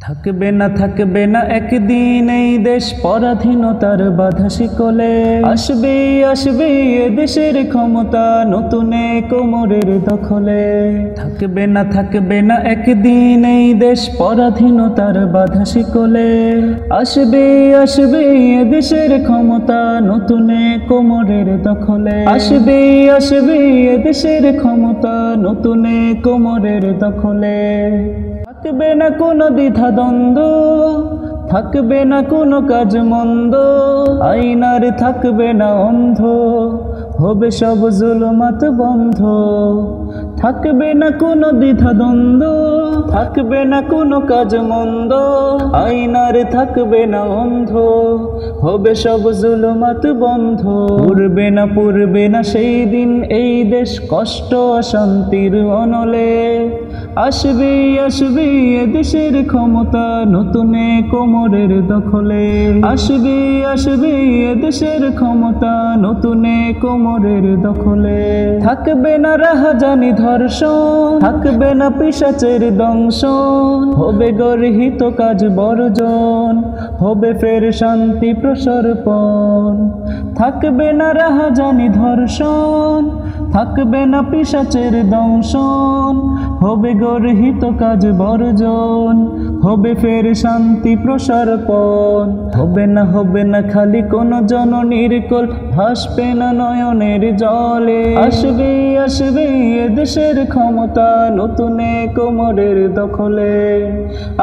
থাকবে না একদিন এই দেশ পরাধীনতার বাধা শিকলে। আসবে এ দেশের ক্ষমতা নতুন কোমরের দখলে। থাকবে না একদিন এই দেশ পরাধীনতার বাধা শিকলে। আসবে এ দেশের ক্ষমতা নতুন কোমরের দখলে। আসবে এ দেশের ক্ষমতা নতুন কোমরের দখলে। থাকবে না কোনো দ্বিধা দ্বন্দ্ব, থাকবে না কোনো কাজ মন্দ, আইনার থাকবে না অন্ধ, হবে সব জুলুমাত বন্ধ। থাকবে না কোনো দ্বিধা দ্বন্দ্ব, থাকবে না কোনো কাজ মন্দ, আইনার থাকবে না অন্ধ, হবে সব জুলুমাত বন্ধ। পুরবে না সেই দিন এই দেশ কষ্ট অশান্তির অনলে। আসবে এ দেশের ক্ষমতা নতুন কোমরের দখলে। আসবে এ দেশের ক্ষমতা নতুন কোমরের দখলে। থাকবে না রাহাজানি ধর্ষণ, থাকবে না পিশাচের দংশন, হবে গর্হিত কাজ বর্জন, হবে ফের শান্তি প্রসর্পণ। থাকবে না রাহাজানি ধর্ষণ, থাকবে না পিশাচের দংশন, হবে গর্হিত কাজ বর্জন, হবে ফের শান্তি প্রসর্পণ। হবে না খালি কোন জননীর কোল, ভাসবে না নয়নের জলে। আসবে এ দেশের ক্ষমতা নতুন কোমরের দখলে।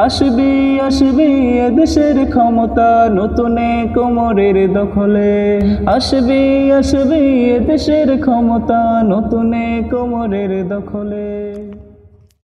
আসবে এ দেশের ক্ষমতা নতুন কোমরের দখলে। আসবে এ দেশের ক্ষমতা নতুন কোমরের দখলে।